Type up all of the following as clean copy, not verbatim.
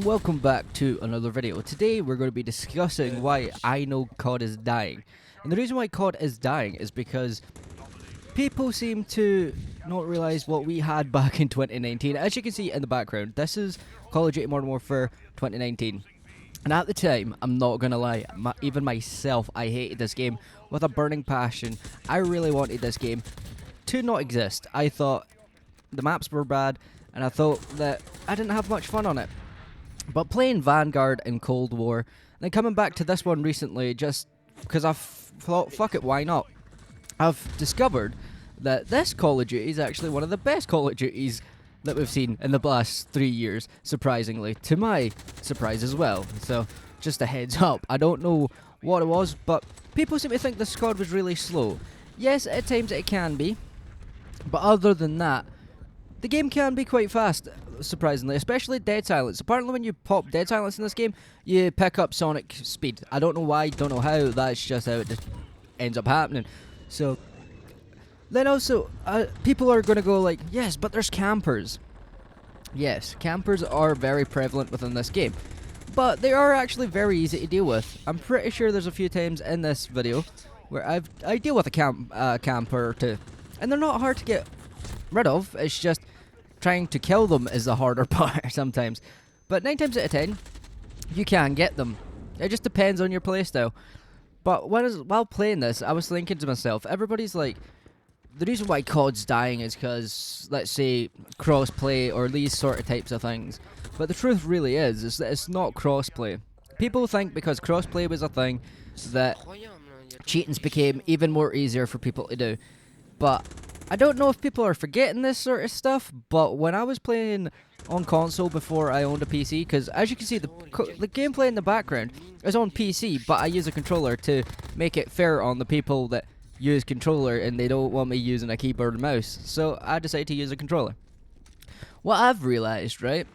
and welcome back to another video. Today we're going to be discussing why I know COD is dying. And the reason why COD is dying is because people seem to not realize what we had back in 2019. As you can see in the background, this is Call of Duty Modern Warfare 2019. And at the time, I'm not going to lie, even myself, I hated this game with a burning passion. I really wanted this game to not exist. I thought the maps were bad, and I thought that I didn't have much fun on it. But playing Vanguard and Cold War, and then coming back to this one recently, just because I thought, fuck it, why not? I've discovered that this Call of Duty is actually one of the best Call of Duties that we've seen in the last 3 years, surprisingly. To my surprise as well. So, just a heads up. I don't know what it was, but people seem to think the squad was really slow. Yes, at times it can be, but other than that, the game can be quite fast, surprisingly, especially Dead Silence. Apparently when you pop Dead Silence in this game, you pick up Sonic speed. I don't know why, don't know how, that's just how it just ends up happening. So, then also, people are going to go like, yes, but there's campers. Yes, campers are very prevalent within this game, but they are actually very easy to deal with. I'm pretty sure there's a few times in this video where I deal with a camper or two, and they're not hard to get rid of. It's just trying to kill them is the harder part sometimes. But 9 times out of 10, you can get them. It just depends on your playstyle. But while playing this, I was thinking to myself, everybody's like, the reason why COD's dying is because, let's say, crossplay or these sort of types of things. But the truth really is that it's not crossplay. People think because crossplay was a thing that cheating's became even more easier for people to do. But I don't know if people are forgetting this sort of stuff, but when I was playing on console before I owned a PC, because as you can see, the gameplay in the background is on PC, but I use a controller to make it fair on the people that use controller and they don't want me using a keyboard and mouse, so I decided to use a controller. What I've realized, right,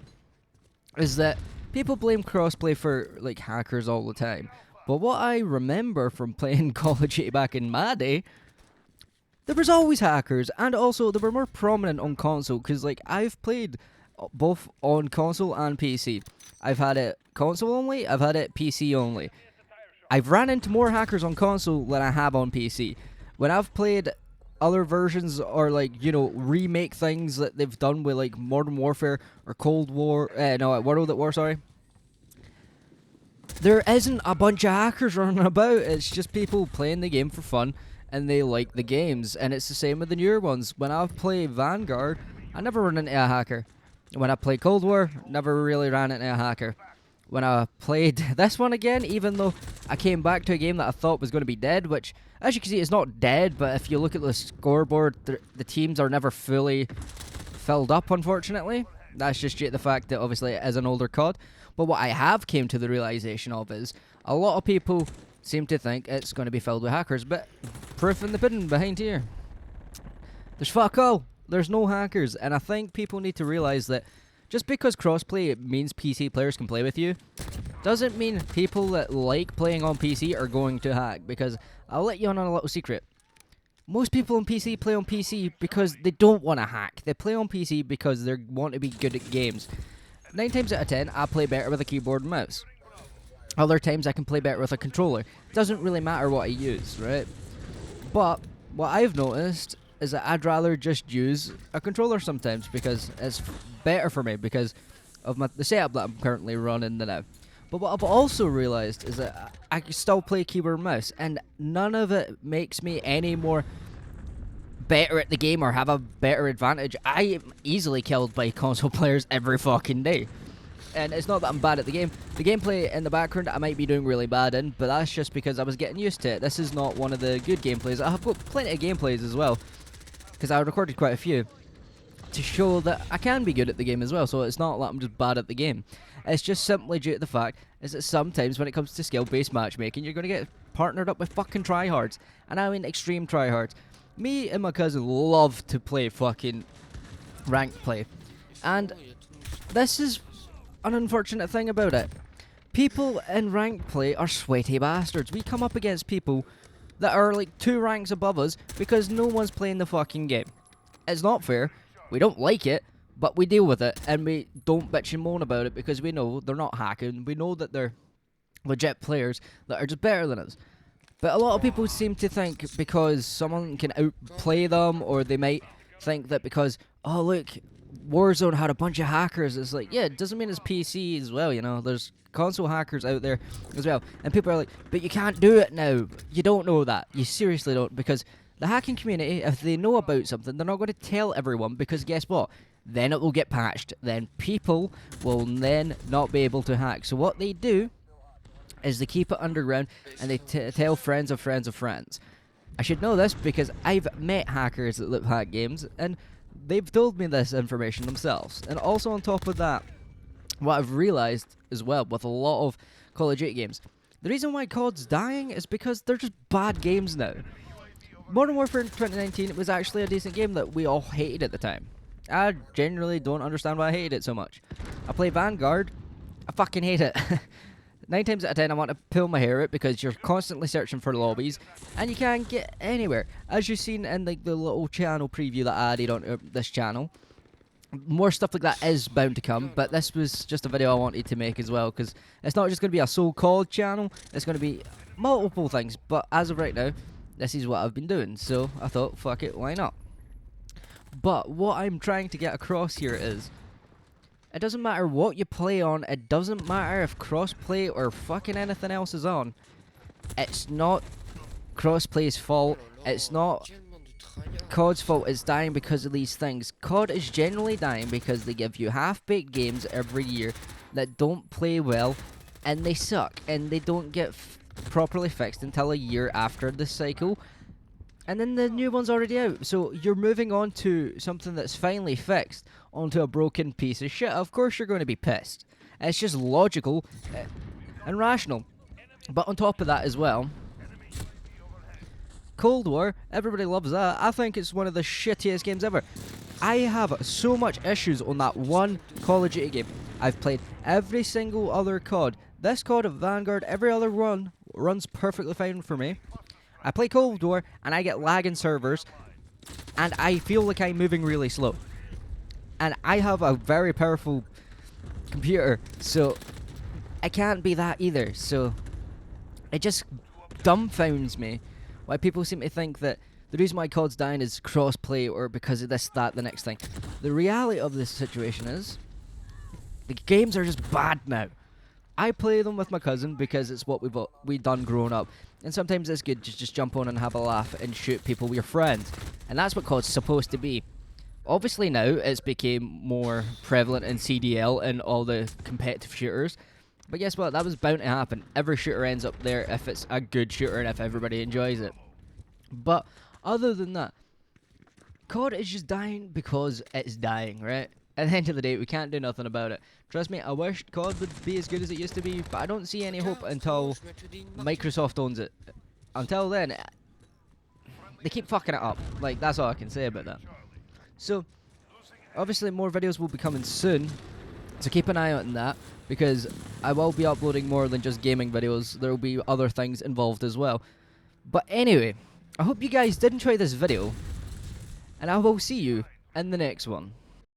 is that people blame crossplay for, like, hackers all the time, but what I remember from playing Call of Duty back in my day, there was always hackers, and also they were more prominent on console, because like I've played both on console and PC. I've had it console only, I've had it PC only. I've ran into more hackers on console than I have on PC. When I've played other versions or like, you know, remake things that they've done with like Modern Warfare or Cold War, World at War, sorry. There isn't a bunch of hackers running about, it's just people playing the game for fun. And they like the games, and it's the same with the newer ones. When I play Vanguard, I never run into a hacker. When I play Cold War, never really ran into a hacker. When I played this one again, even though I came back to a game that I thought was going to be dead, which, as you can see, is not dead, but if you look at the scoreboard, the teams are never fully filled up, unfortunately. That's just due to the fact that, obviously, it is an older COD. But what I have came to the realization of is, a lot of people seem to think it's going to be filled with hackers, but proof in the pudding behind here. There's fuck all. There's no hackers, and I think people need to realize that just because crossplay means PC players can play with you, doesn't mean people that like playing on PC are going to hack, because I'll let you on a little secret. Most people on PC play on PC because they don't want to hack. They play on PC because they want to be good at games. 9 times out of 10, I play better with a keyboard and mouse. Other times I can play better with a controller. Doesn't really matter what I use, right? But what I've noticed is that I'd rather just use a controller sometimes because it's better for me because of the setup that I'm currently running now. But what I've also realized is that I can still play keyboard and mouse, and none of it makes me any more better at the game or have a better advantage. I am easily killed by console players every fucking day. And it's not that I'm bad at the game. The gameplay in the background I might be doing really bad in, but that's just because I was getting used to it. This is not one of the good gameplays. I have got plenty of gameplays as well, because I recorded quite a few, to show that I can be good at the game as well, so it's not like I'm just bad at the game. It's just simply due to the fact is that sometimes when it comes to skill-based matchmaking, you're going to get partnered up with fucking tryhards. And I mean extreme tryhards. Me and my cousin love to play fucking ranked play. And this is an unfortunate thing about it. People in ranked play are sweaty bastards. We come up against people that are like 2 ranks above us because no one's playing the fucking game. It's not fair. We don't like it, But we deal with it, and we don't bitch and moan about it because we know they're not hacking. We know that they're legit players that are just better than us. But a lot of people seem to think because someone can outplay them, or they might think that because, oh look, Warzone had a bunch of hackers, it's like, yeah, it doesn't mean it's PC as well, you know, there's console hackers out there as well. And people are like, but you can't do it now. You don't know that. You seriously don't, because the hacking community, if they know about something, they're not going to tell everyone, because guess what? Then it will get patched. Then people will then not be able to hack. So what they do is they keep it underground, and they tell friends of friends of friends. I should know this because I've met hackers that live hack games, and they've told me this information themselves. And also on top of that, what I've realised as well with a lot of Call of Duty games, the reason why COD's dying is because they're just bad games now. Modern Warfare in 2019 was actually a decent game that we all hated at the time. I generally don't understand why I hated it so much. I play Vanguard, I fucking hate it. 9 times out of 10 I want to pull my hair out because you're constantly searching for lobbies and you can't get anywhere. As you've seen in like the little channel preview that I added on this channel, more stuff like that is bound to come, but this was just a video I wanted to make as well, because it's not just going to be a so-called channel, it's going to be multiple things. But as of right now, this is what I've been doing, so I thought, fuck it, why not? But what I'm trying to get across here is, it doesn't matter what you play on, it doesn't matter if crossplay or fucking anything else is on. It's not crossplay's fault, it's not COD's fault it's dying because of these things. COD is generally dying because they give you half-baked games every year that don't play well, and they suck, and they don't get properly fixed until a year after the cycle. And then the new one's already out, so you're moving on to something that's finally fixed onto a broken piece of shit. Of course you're going to be pissed. It's just logical and rational. But on top of that as well, Cold War, everybody loves that. I think it's one of the shittiest games ever. I have so much issues on that one Call of Duty game. I've played every single other COD. This COD of Vanguard, every other run runs perfectly fine for me. I play Cold War and I get lag in servers, and I feel like I'm moving really slow. And I have a very powerful computer, so it can't be that either. So it just dumbfounds me why people seem to think that the reason why COD's dying is crossplay or because of this, that, the next thing. The reality of this situation is the games are just bad now. I play them with my cousin because it's what we've done growing up. And sometimes it's good to just jump on and have a laugh and shoot people with your friends. And that's what COD's supposed to be. Obviously now it's became more prevalent in CDL and all the competitive shooters. But guess what? That was bound to happen. Every shooter ends up there if it's a good shooter and if everybody enjoys it. But other than that, COD is just dying because it's dying, right? At the end of the day, we can't do nothing about it. Trust me, I wish COD would be as good as it used to be, but I don't see any hope until Microsoft owns it. Until then, they keep fucking it up. Like, that's all I can say about that. So, obviously more videos will be coming soon, so keep an eye out on that, because I will be uploading more than just gaming videos. There will be other things involved as well. But anyway, I hope you guys did enjoy this video, and I will see you in the next one.